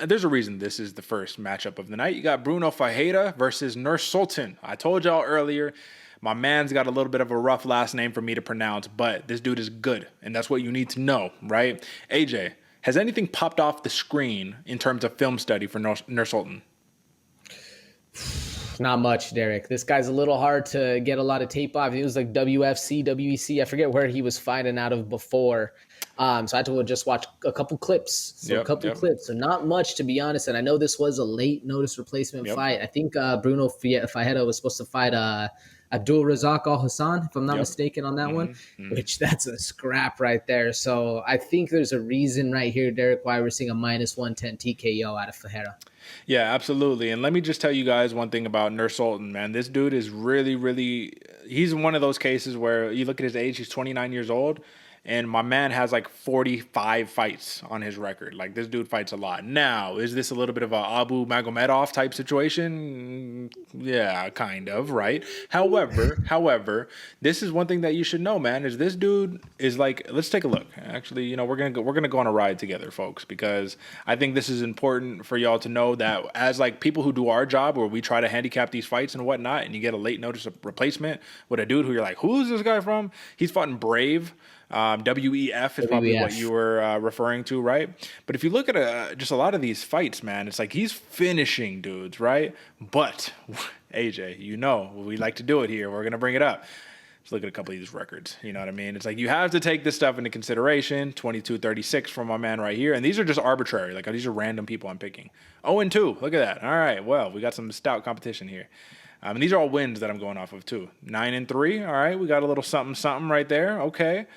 There's a reason this is the first matchup of the night. You got Brunno Ferreira versus Nursulton. I told y'all earlier, my man's got a little bit of a rough last name for me to pronounce, but this dude is good, and that's what you need to know, right? AJ, has anything popped off the screen in terms of film study for Nursulton? Not much, Derek. This guy's a little hard to get a lot of tape off. He was like WFC, WEC. I forget where he was fighting out of before. So I had to just watch a couple clips. So not much, to be honest. And I know this was a late notice replacement fight. I think Brunno Ferreira was supposed to fight Abdul Razak Al Hassan, if I'm not mistaken, on that one, which that's a scrap right there. So I think there's a reason right here, Derek, why we're seeing a -110 TKO out of Ferreira. Yeah, absolutely. And let me just tell you guys one thing about Nursulton, man. This dude is really, really, he's one of those cases where you look at his age, he's 29 years old. And my man has like 45 fights on his record. Like, this dude fights a lot. Now, is this a little bit of a Abu Magomedov type situation? Yeah, kind of, right? However, this is one thing that you should know, man, is this dude is like, let's take a look. Actually, you know, we're gonna go on a ride together, folks, because I think this is important for y'all to know that as like people who do our job where we try to handicap these fights and whatnot, and you get a late notice of replacement with a dude who you're like, who's this guy from? He's fought in Brave. WEF is probably what you were referring to, right? But if you look at just a lot of these fights, man, it's like he's finishing dudes, right? But AJ, you know, we like to do it here. We're gonna bring it up. Let's look at a couple of these records. You know what I mean? It's like you have to take this stuff into consideration. 22-36 from my man right here, and these are just arbitrary. Like, these are random people I'm picking. 0-2. Look at that. All right. Well, we got some stout competition here. And these are all wins that I'm going off of too. 9-3. All right, we got a little something right there. Okay.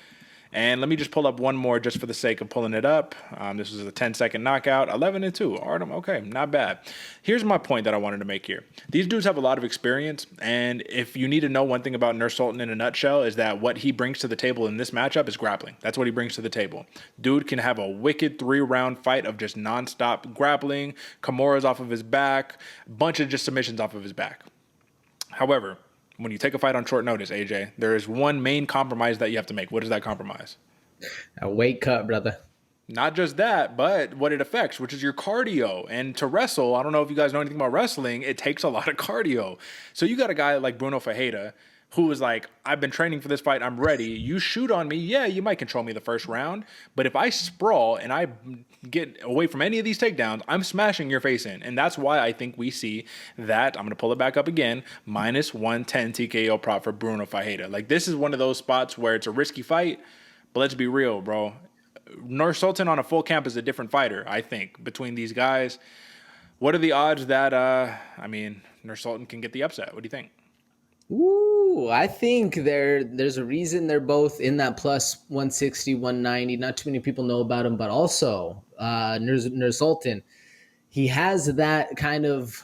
And let me just pull up one more just for the sake of pulling it up. This was a 10-second knockout. 11-2. Artem, okay, not bad. Here's my point that I wanted to make here. These dudes have a lot of experience, and if you need to know one thing about Nursulton in a nutshell is that what he brings to the table in this matchup is grappling. That's what he brings to the table. Dude can have a wicked 3-round fight of just nonstop grappling, Kimuras off of his back, a bunch of just submissions off of his back. However, when you take a fight on short notice, AJ, there is one main compromise that you have to make. What is that compromise? A weight cut, brother. Not just that, but what it affects, which is your cardio. And to wrestle, I don't know if you guys know anything about wrestling, it takes a lot of cardio. So you got a guy like Brunno Ferreira who is like, I've been training for this fight, I'm ready. You shoot on me, yeah, you might control me the first round, but if I sprawl and I get away from any of these takedowns, I'm smashing your face in. And that's why I think we see that, I'm going to pull it back up again, -110 TKO prop for Brunno Ferreira. Like, this is one of those spots where it's a risky fight, but let's be real, bro. Nursulton on a full camp is a different fighter, I think, between these guys. What are the odds that, Nursulton can get the upset? What do you think? Ooh, I think there's a reason they're both in that plus 160, 190. Not too many people know about him, but also Nursulton, he has that kind of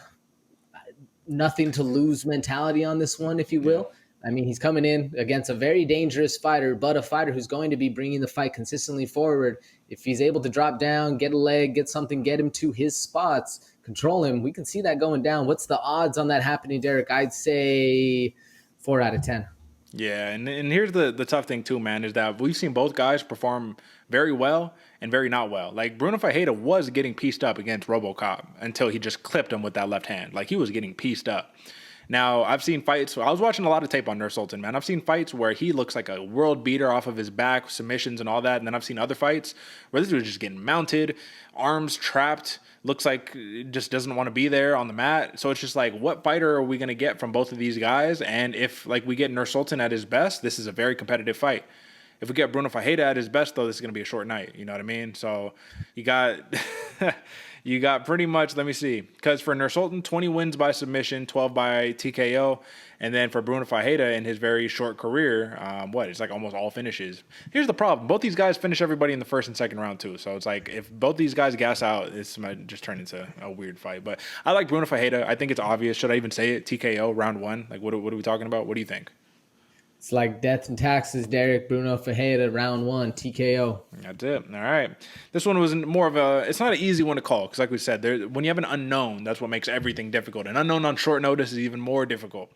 nothing to lose mentality on this one, if you will. I mean, he's coming in against a very dangerous fighter, but a fighter who's going to be bringing the fight consistently forward. If he's able to drop down, get a leg, get something, get him to his spots, control him, we can see that going down. What's the odds on that happening, Derek? I'd say 4 out of 10. Yeah, and here's the tough thing too, man, is that we've seen both guys perform very well and very not well. Like, Brunno Ferreira was getting pieced up against RoboCop until he just clipped him with that left hand. Like, he was getting pieced up. Now, I've seen fights, I was watching a lot of tape on Nursulton, man. I've seen fights where he looks like a world beater off of his back, submissions and all that. And then I've seen other fights where this dude is just getting mounted, arms trapped, looks like just doesn't want to be there on the mat. So it's just like, what fighter are we going to get from both of these guys? And if, like, we get Nursulton at his best, this is a very competitive fight. If we get Brunno Ferreira at his best, though, this is going to be a short night. You know what I mean? So you got you got pretty much, let me see. Because for Nursulton, 20 wins by submission, 12 by TKO. And then for Brunno Ferreira in his very short career, it's like almost all finishes. Here's the problem. Both these guys finish everybody in the first and second round, too. So it's like, if both these guys gas out, this might just turn into a weird fight. But I like Brunno Ferreira. I think it's obvious. Should I even say it? TKO, round 1. Like, what are we talking about? What do you think? It's like death and taxes, Derek. Brunno Ferreira, round 1, TKO. That's it. All right. This one was more of it's not an easy one to call because, like we said, when you have an unknown, that's what makes everything difficult. An unknown on short notice is even more difficult.